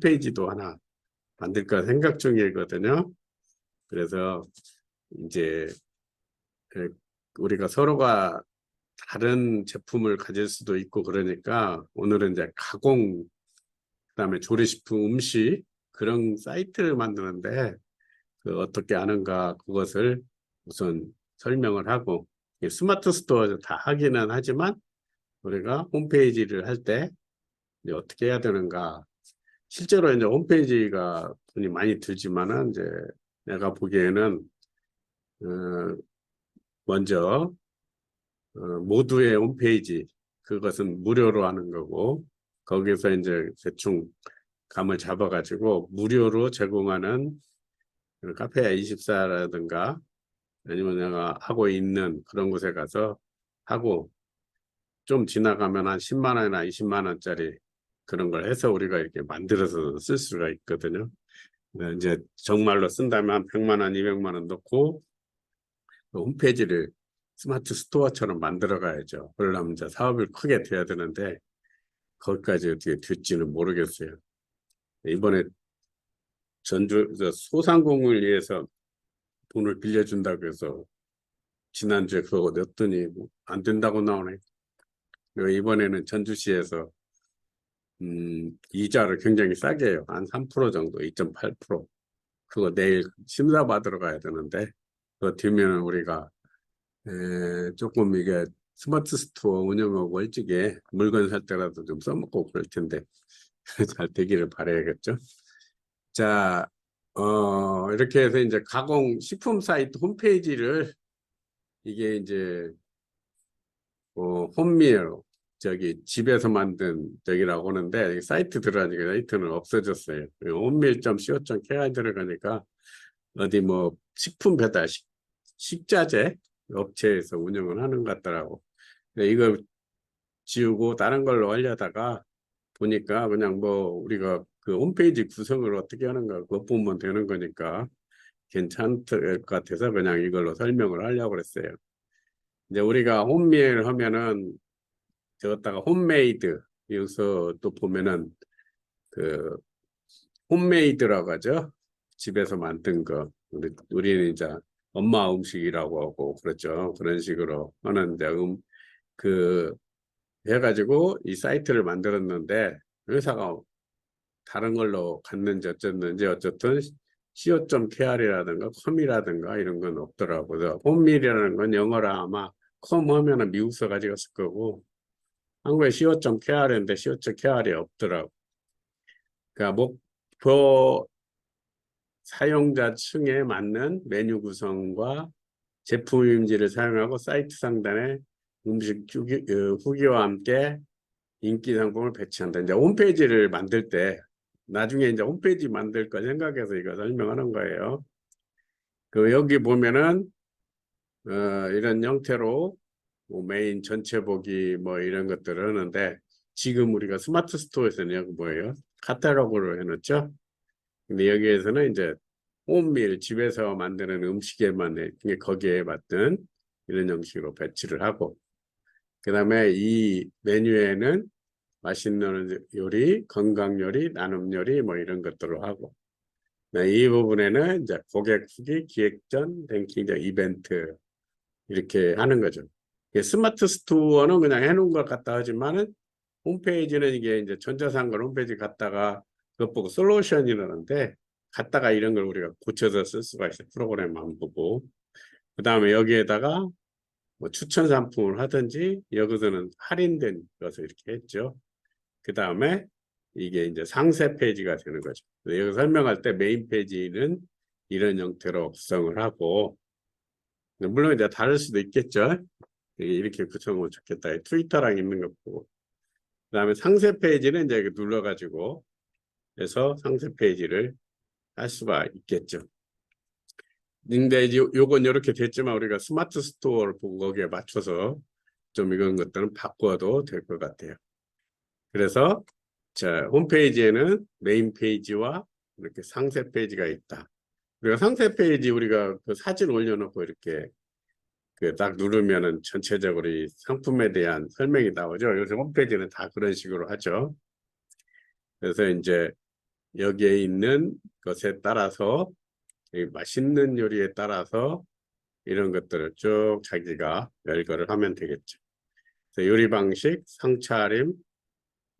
홈페이지도 하나 만들까 생각 중이거든요. 그래서 이제 우리가 서로가 다른 제품을 가질 수도 있고 그러니까 오늘은 이제 가공, 그다음에 조리식품, 음식 그런 사이트를 만드는데 어떻게 하는가 그것을 우선 설명을 하고, 스마트 스토어 다 하기는 하지만 우리가 홈페이지를 할 때 어떻게 해야 되는가. 실제로 이제 홈페이지가 돈이 많이 들지만은 이제 내가 보기에는 먼저 모두의 홈페이지, 그것은 무료로 하는 거고, 거기서 이제 대충 감을 잡아가지고 무료로 제공하는 카페24라든가 아니면 내가 하고 있는 그런 곳에 가서 하고, 좀 지나가면 한 10만 원이나 20만 원짜리 그런 걸 해서 우리가 이렇게 만들어서 쓸 수가 있거든요. 이제 정말로 쓴다면 한 100만 원, 200만 원 넣고 홈페이지를 스마트 스토어처럼 만들어 가야죠. 그러려면 이제 사업이 크게 돼야 되는데 거기까지 어떻게 될지는 모르겠어요. 이번에 전주 소상공인을 위해서 돈을 빌려준다고 해서 지난주에 그거 냈더니 안 된다고 나오네. 그리고 이번에는 전주시에서 이자를 굉장히 싸게 해요. 한 3% 정도, 2.8%. 그거 내일 심사 받으러 가야 되는데 그거 되면 우리가 조금 이게 스마트 스토어 운영하고 일찍이 물건 살 때라도 좀 써먹고 그럴 텐데 잘 되기를 바라야겠죠. 자, 이렇게 해서 이제 가공 식품 사이트 홈페이지를 이게 이제 홈밀 집에서 만든 저기라고 하는데 사이트 들어가니까 사이트는 없어졌어요. 홈밀.co.kr 들어가니까 어디 뭐 식품 배달 식자재 업체에서 운영을 하는 것 같더라고. 이거 지우고 다른 걸로 하려다가 보니까 그냥 뭐 우리가 그 홈페이지 구성을 어떻게 하는가 그것 보면 되는 거니까 괜찮을 것 같아서 그냥 이걸로 설명을 하려고 그랬어요. 이제 우리가 홈밀 하면은 저기다가 홈메이드, 여기서 또 보면은 그 홈메이드라고 하죠. 집에서 만든 거. 우리는 이제 엄마 음식이라고 하고 그렇죠. 그런 식으로 하는데 그 해가지고 이 사이트를 만들었는데 회사가 다른 걸로 갔는지 어쨌는지 어쨌든 co.kr이라든가 컴이라든가 이런 건 없더라고요. 홈밀이라는 건 영어라 아마 컴 하면은 미국서 가져갔을 거고 한국에 co.kr인데 co.kr이 없더라고. 그러니까 목표 사용자층에 맞는 메뉴 구성과 제품 이미지를 사용하고 사이트 상단에 음식 후기와 함께 인기 상품을 배치한다. 이제 홈페이지를 만들 때 나중에 이제 홈페이지 만들 거 생각해서 이거 설명하는 거예요. 그 여기 보면은 이런 형태로 뭐 메인 전체 보기 뭐 이런 것들을 하는데 지금 우리가 스마트 스토어에서는 여기 뭐예요? 카탈로그를 해놓죠. 근데 여기에서는 이제 홈밀 집에서 만드는 음식에만 거기에 맞는 이런 형식으로 배치를 하고, 그 다음에 이 메뉴에는 맛있는 요리, 건강 요리, 나눔 요리 뭐 이런 것들을 하고, 이 부분에는 이제 고객 후기, 기획전, 랭킹, 이벤트 이렇게 하는 거죠. 스마트 스토어는 그냥 해놓은 것 같다 하지만은 홈페이지는 이게 이제 전자상걸 홈페이지 갔다가 그것 보고 솔루션이라는데 갔다가 이런 걸 우리가 고쳐서 쓸 수가 있어요. 프로그램만 보고. 그 다음에 여기에다가 뭐 추천 상품을 하든지 여기서는 할인된 것을 이렇게 했죠. 그 다음에 이게 이제 상세 페이지가 되는 거죠. 여기 설명할 때 메인 페이지는 이런 형태로 구성을 하고, 물론 이제 다를 수도 있겠죠. 이렇게 구성하면 좋겠다. 트위터랑 있는 거 보고. 그 다음에 상세 페이지는 이제 눌러가지고 해서 상세 페이지를 할 수가 있겠죠. 근데 이제 요건 이렇게 됐지만 우리가 스마트 스토어를 보고 거기에 맞춰서 좀 이런 것들은 바꿔도 될 것 같아요. 그래서 자, 홈페이지에는 메인 페이지와 이렇게 상세 페이지가 있다. 우리가 상세 페이지 우리가 그 사진 올려놓고 이렇게 그 딱 누르면은 전체적으로 이 상품에 대한 설명이 나오죠. 요새 홈페이지는 다 그런 식으로 하죠. 그래서 이제 여기에 있는 것에 따라서 맛있는 요리에 따라서 이런 것들을 쭉 자기가 열거를 하면 되겠죠. 요리 방식, 상차림,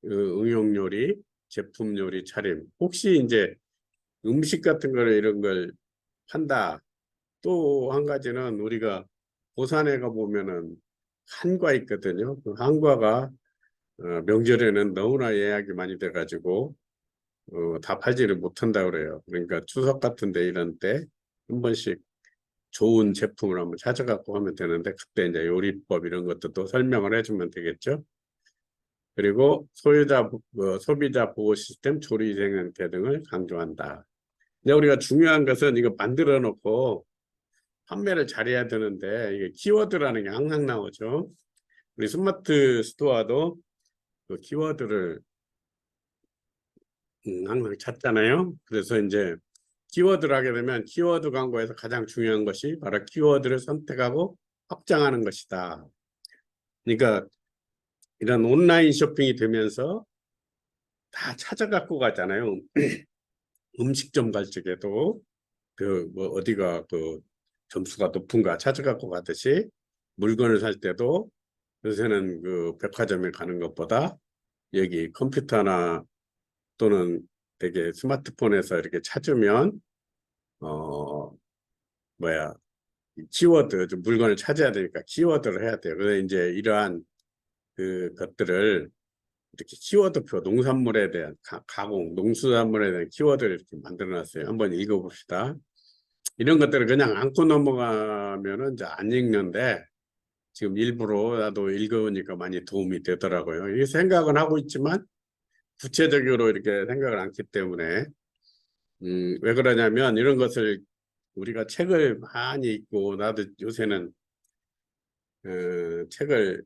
응용 요리, 제품 요리 차림. 혹시 이제 음식 같은 거를 이런 걸 한다. 또 한 가지는 우리가 고산에 가 보면은 한과 있거든요. 그 한과가 명절에는 너무나 예약이 많이 돼가지고 다 팔지를 못한다 그래요. 그러니까 추석 같은데 이런 때 한 번씩 좋은 제품을 한번 찾아갖고 하면 되는데 그때 이제 요리법 이런 것도 또 설명을 해주면 되겠죠. 그리고 소비자 보호 시스템, 조리 생태 등을 강조한다. 근데 우리가 중요한 것은 이거 만들어 놓고 판매를 잘해야 되는데 이게 키워드라는 게 항상 나오죠. 우리 스마트 스토어도 그 키워드를 항상 찾잖아요. 그래서 이제 키워드를 하게 되면 키워드 광고에서 가장 중요한 것이 바로 키워드를 선택하고 확장하는 것이다. 그러니까 이런 온라인 쇼핑이 되면서 다 찾아갖고 가잖아요. 음식점 갈 적에도 그 뭐 어디가 그 점수가 높은가 찾아갖고 가듯이 물건을 살 때도 요새는 그 백화점에 가는 것보다 여기 컴퓨터나 또는 되게 스마트폰에서 이렇게 찾으면 어 뭐야 키워드 물건을 찾아야 되니까 키워드를 해야 돼요. 그래서 이제 이러한 그 것들을 이렇게 키워드표 농산물에 대한 가공 농수산물에 대한 키워드를 이렇게 만들어 놨어요. 한번 읽어봅시다. 이런 것들을 그냥 안고 넘어가면은 이제 안 읽는데 지금 일부러 나도 읽어보니까 많이 도움이 되더라고요. 이 생각은 하고 있지만 구체적으로 이렇게 생각을 않기 때문에 왜 그러냐면 이런 것을 우리가 책을 많이 읽고 나도 요새는 책을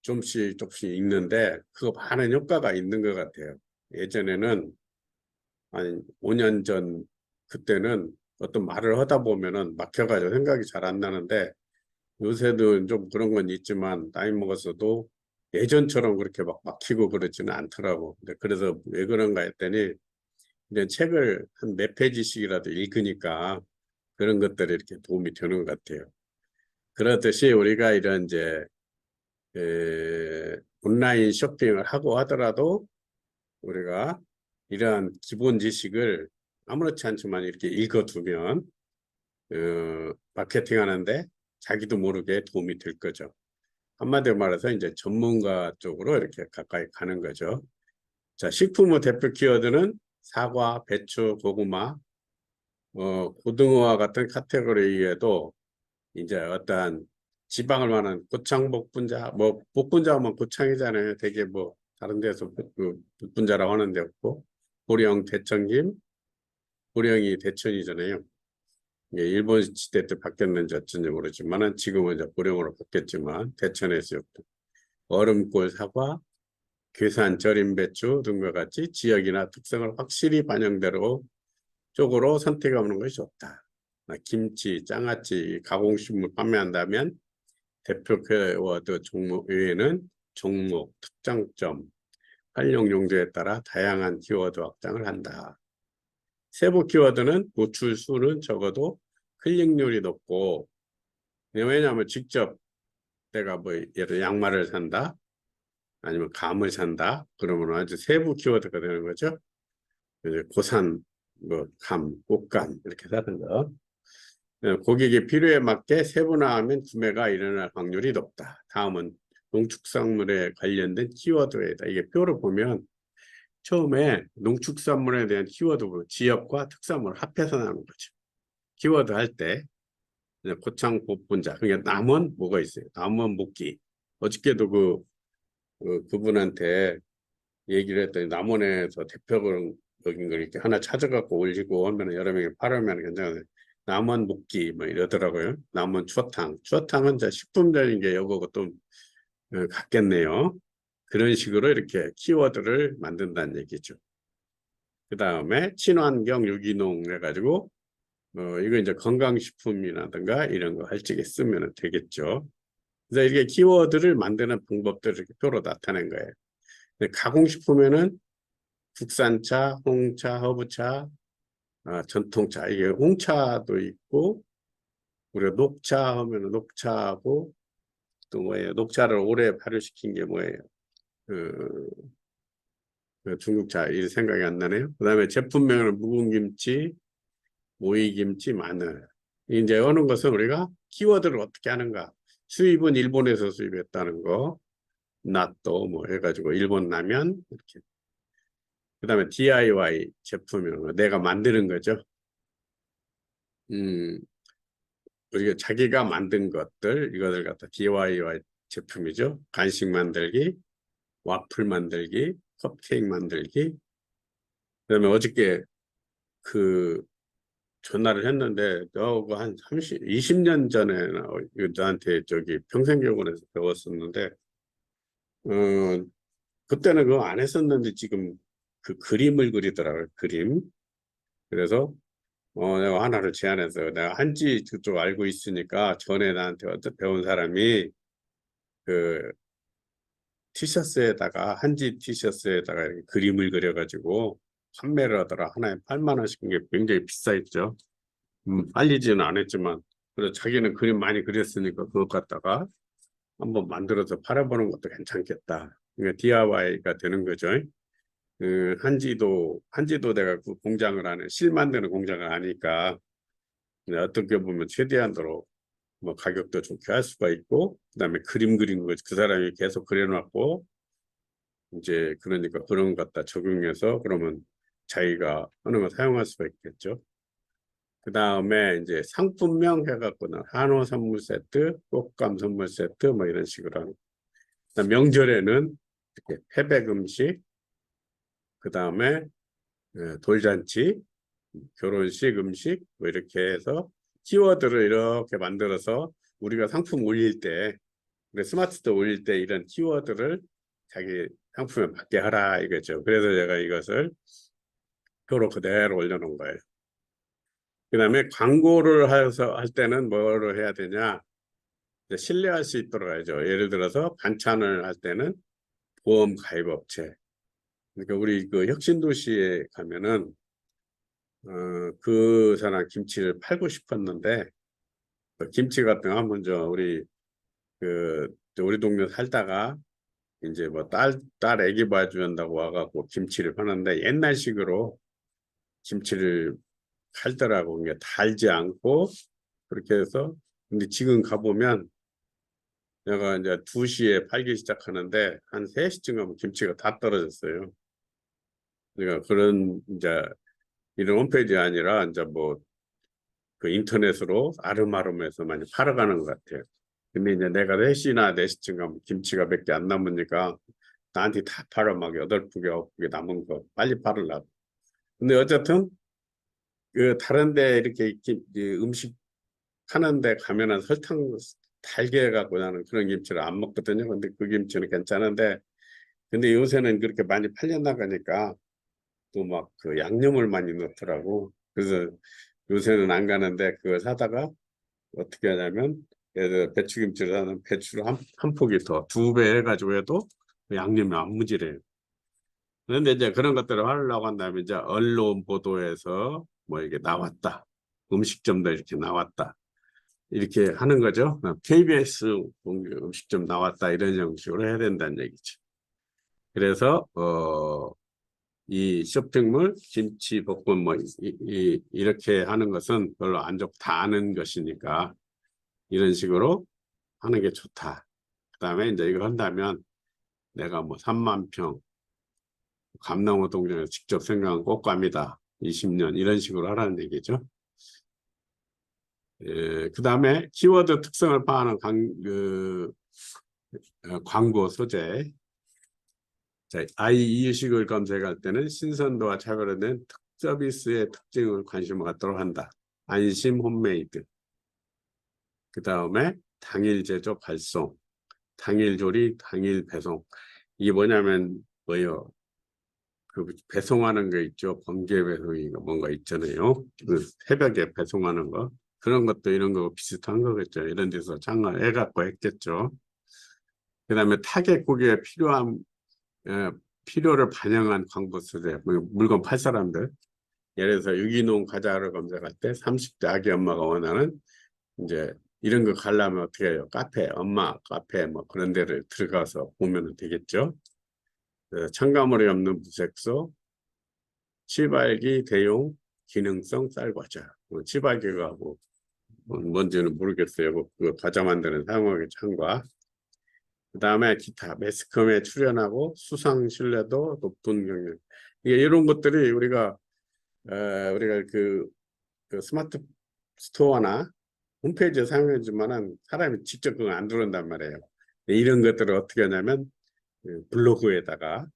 조금씩 읽는데 그거 많은 효과가 있는 것 같아요. 예전에는 한 5년 전 그때는 어떤 말을 하다 보면은 막혀가지고 생각이 잘 안 나는데 요새도 좀 그런 건 있지만 나이 먹었어도 예전처럼 그렇게 막 막히고 그러지는 않더라고. 근데 그래서 왜 그런가 했더니 이제 책을 한 몇 페이지씩이라도 읽으니까 그런 것들이 이렇게 도움이 되는 것 같아요. 그렇듯이 우리가 이런 이제 온라인 쇼핑을 하고 하더라도 우리가 이러한 기본 지식을 아무렇지 않지만 이렇게 읽어두면 마케팅 하는데 자기도 모르게 도움이 될 거죠. 한마디로 말해서 이제 전문가 쪽으로 이렇게 가까이 가는 거죠. 자, 식품의 대표 키워드는 사과, 배추, 고구마, 고등어와 같은 카테고리에도 이제 어떠한 지방을 말하는 고창 복분자, 뭐 복분자 하면 고창이잖아요. 되게 뭐 다른 데서 그 복분자라고 하는 데 없고 고령 대천김, 고령이 대천이잖아요. 이게 일본 시대 때 바뀌었는지 어쩐지 모르지만은 지금은 이제 고령으로 바뀌었지만 대천에서 얼음골 사과, 괴산 절임 배추 등과 같이 지역이나 특성을 확실히 반영대로 쪽으로 선택하는 것이 좋다. 김치, 장아찌, 가공식물 판매한다면 대표 키워드 종목 외에는 종목, 특장점, 활용 용도에 따라 다양한 키워드 확장을 한다. 세부 키워드는 노출 수는 적어도 클릭률이 높고 왜냐하면 직접 내가 뭐 예를 양말을 산다 아니면 감을 산다 그러면 아주 세부 키워드가 되는 거죠. 고산, 뭐 감, 꽃감 이렇게 사는 거. 고객의 필요에 맞게 세분화하면 구매가 일어날 확률이 높다. 다음은 농축산물에 관련된 키워드에다 이게 표를 보면 처음에 농축산물에 대한 키워드 지역과 특산물 합해서 나오는 거죠. 키워드 할 때 고창 복분자 그러니까 남원 뭐가 있어요? 남원 목기. 어저께도 그분한테 얘기를 했더니 남원에서 대표적인 걸 이렇게 하나 찾아갖고 올리고 하면 여러 명이 팔으면 괜찮아요. 남원 목기 뭐 이러더라고요. 남원 추어탕은 이제 식품적인 게 요거고 또 같겠네요. 그런 식으로 이렇게 키워드를 만든다는 얘기죠. 그 다음에 친환경 유기농 해가지고 이거 이제 건강식품이라든가 이런 거 할 적에 쓰면 되겠죠. 그래서 이렇게 키워드를 만드는 방법들을 이렇게 표로 나타낸 거예요. 가공식품에는 국산차, 홍차, 허브차, 전통차. 이게 홍차도 있고, 우리가 녹차 하면 녹차하고, 또 뭐예요? 녹차를 오래 발효시킨 게 뭐예요? 그, 그 중국차, 이 생각이 안 나네요. 그 다음에 제품명은 묵은 김치, 오이 김치, 마늘. 이제 어느 것은 우리가 키워드를 어떻게 하는가. 수입은 일본에서 수입했다는 거, 낫또 뭐 해가지고 일본 라면 이렇게. 그 다음에 DIY 제품명은 내가 만드는 거죠. 음, 우리가 자기가 만든 것들, 이것을 갖다 DIY 제품이죠. 간식 만들기, 와플 만들기, 컵케이크 만들기. 그다음에 어저께 그 전화를 했는데 너가 한 20년 전에 나한테 저기 평생교원에서 배웠었는데 어 그때는 그거 안 했었는데 지금 그 그림을 그리더라고요. 그림. 그래서 내가 하나를 제안해서 내가 한지 그쪽 알고 있으니까 전에 나한테 어떤 배운 사람이 그 티셔츠에다가 한지 티셔츠에다가 이렇게 그림을 그려가지고 판매를 하더라. 하나에 8만 원씩 게 굉장히 비싸있죠. 빨리지는 않았지만 그래서 자기는 그림 많이 그렸으니까 그것 갖다가 한번 만들어서 팔아보는 것도 괜찮겠다. 그러니까 DIY가 되는 거죠. 한지도 내가 그 공장을 하는 실 만드는 공장을 하니까 어떻게 보면 최대한으로 뭐 가격도 좋게 할 수가 있고 그다음에 그림 그리는 거 그 사람이 계속 그려놨고 이제 그러니까 그런 것 갖다 적용해서 그러면 자기가 하는 거 사용할 수가 있겠죠. 그 다음에 이제 상품명 해갖고는 한우 선물 세트, 꽃감 선물 세트 뭐 이런 식으로 하는. 명절에는 이렇게 태백 음식, 그 다음에 돌잔치, 결혼식 음식 뭐 이렇게 해서 키워드를 이렇게 만들어서 우리가 상품 올릴 때, 스마트도 올릴 때 이런 키워드를 자기 상품에 맞게 하라 이거죠. 그래서 제가 이것을 표로 그대로 올려놓은 거예요. 그 다음에 광고를 해서 할 때는 뭐를 해야 되냐? 신뢰할 수 있도록 해야죠. 예를 들어서 반찬을 할 때는 보험 가입업체. 그러니까 우리 그 혁신도시에 가면은 그 사람 김치를 팔고 싶었는데 그 김치 같은 거 한번 우리 우리 동네 살다가 이제 뭐 딸 애기 봐준다고 와갖고 김치를 파는데 옛날식으로 김치를 팔더라고. 그게 달지 않고 그렇게 해서 근데 지금 가보면 내가 이제 2시에 팔기 시작하는데 한 3시쯤 가면 김치가 다 떨어졌어요. 그러니까 그런 이제 이런 홈페이지 아니라 이제 뭐 그 인터넷으로 아름아름해서 많이 팔아가는 것 같아요. 근데 이제 내가 3시나 4시쯤 가면 김치가 몇 개 안 남으니까 나한테 다 팔아 막 8포기 9포기 남은 거 빨리 팔으려고. 근데 어쨌든 그 다른데 이렇게 음식 하는데 가면은 설탕 달게 해갖고 나는 그런 김치를 안 먹거든요. 근데 그 김치는 괜찮은데 근데 요새는 그렇게 많이 팔려 나가니까 또 막 그 양념을 많이 넣더라고. 그래서 요새는 안 가는데 그걸 사다가 어떻게 하냐면 예를 들어 배추김치를 사는 배추를 한 포기 더 2배 해가지고 해도 그 양념이 안 무지래요. 그런데 이제 그런 것들을 하려고 한다면 이제 언론 보도에서 뭐 이게 나왔다. 음식점도 이렇게 나왔다. 이렇게 하는 거죠. KBS 음식점 나왔다 이런 형식으로 해야 된다는 얘기죠. 그래서 이 쇼핑몰 김치 볶음 뭐 이렇게 하는 것은 별로 안 좋다 아는 것이니까 이런 식으로 하는 게 좋다. 그다음에 이제 이걸 한다면 내가 뭐 3만 평 감나무 동전에서 직접 생각한 꽃감이다. 20년 이런 식으로 하라는 얘기죠. 그다음에 키워드 특성을 파악하는 광고 소재. 자, 이유식을 검색할 때는 신선도와 차별화된 서비스의 특징을 관심을 갖도록 한다. 안심 홈메이드. 그 다음에 당일 제조 발송, 당일 조리, 당일 배송. 이게 뭐냐면 뭐요? 그 배송하는 거 있죠. 번개 배송인가 뭔가 있잖아요. 그 새벽에 배송하는 거. 그런 것도 이런 거 비슷한 거겠죠. 이런 데서 장을 해갖고 했겠죠. 그 다음에 타겟 고객에 필요한 필요를 반영한 광고 쓰세요. 물건 팔 사람들. 예를 들어서 유기농 과자를 검색할 때 30대 아기 엄마가 원하는 이제 이런 거 가려면 어떻게 해요? 카페, 엄마 카페 뭐 그런 데를 들어가서 보면 되겠죠. 첨가물이 없는 무색소, 치발기 대용 기능성 쌀과자. 치발기가 뭔지는 모르겠어요. 그 과자 만드는 사용하기 참과. 그 다음에 기타 매스컴에 출연하고 수상 신뢰도 높은 경영. 이런 것들이 우리가 그 스마트 스토어나 홈페이지에 사용하지만은 사람이 직접 그거 안 들어온단 말이에요. 이런 것들을 어떻게 하냐면 블로그에다가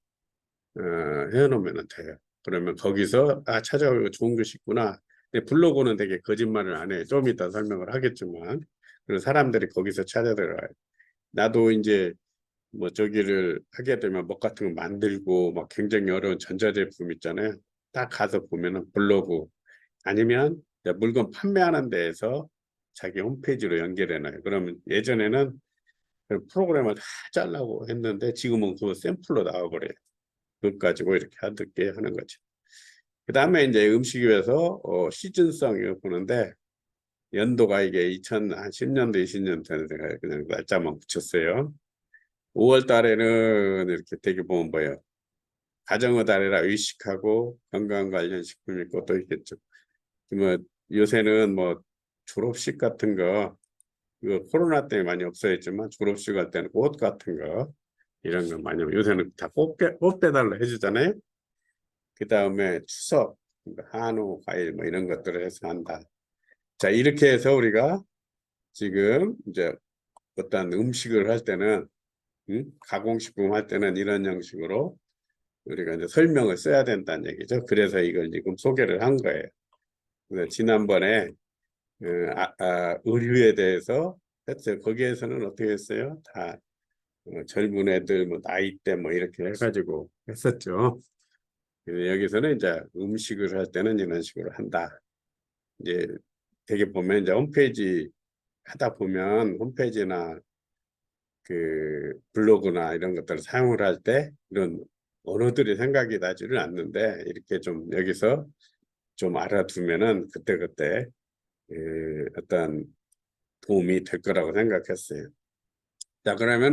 해놓으면 돼요. 그러면 거기서 찾아오고 좋은 것이 있구나. 근데 블로그는 되게 거짓말을 안 해요. 좀 이따 설명을 하겠지만 그래서 사람들이 거기서 찾아들어요. 나도 이제 뭐 저기를 하게 되면 뭐 같은 거 만들고 막 굉장히 어려운 전자제품 있잖아요. 딱 가서 보면은 블로그 아니면 물건 판매하는 데에서 자기 홈페이지로 연결해놔요. 그러면 예전에는 그 프로그램을 다 짜려고 했는데 지금은 그거 샘플로 나와버려요. 그것 가지고 이렇게 하게 하는 거죠. 그 다음에 이제 음식에서 시즌성을 보는데 연도가 이게 2010년도, 20년도 제가 그냥 날짜만 붙였어요. 5월 달에는 이렇게 되게 보면 뭐예요? 가정의 달이라 의식하고 건강 관련 식품이 있고 또 있겠죠. 뭐 요새는 뭐 졸업식 같은 거 이거 코로나 때문에 많이 없어졌지만 졸업식 할 때는 꽃 같은 거 이런 거 많이 요새는 다 꽃 배달로 해주잖아요. 그 다음에 추석 한우 과일 뭐 이런 것들을 해서 한다. 자 이렇게 해서 우리가 지금 이제 어떤 음식을 할 때는 가공식품 할 때는 이런 형식으로 우리가 이제 설명을 써야 된다는 얘기죠. 그래서 이걸 지금 소개를 한 거예요. 그래서 지난번에 의류에 대해서 했어요. 거기에서는 어떻게 했어요? 다 젊은 애들 뭐 나이대 뭐 이렇게 해가지고 했었죠. 여기서는 이제 음식을 할 때는 이런 식으로 한다. 이제 되게 보면 이제 홈페이지 하다 보면 홈페이지나 그 블로그나 이런 것들을 사용을 할 때 이런 언어들이 생각이 나지를 않는데 이렇게 좀 여기서 좀 알아두면은 그때그때 어떤 도움이 될 거라고 생각했어요. 자, 그러면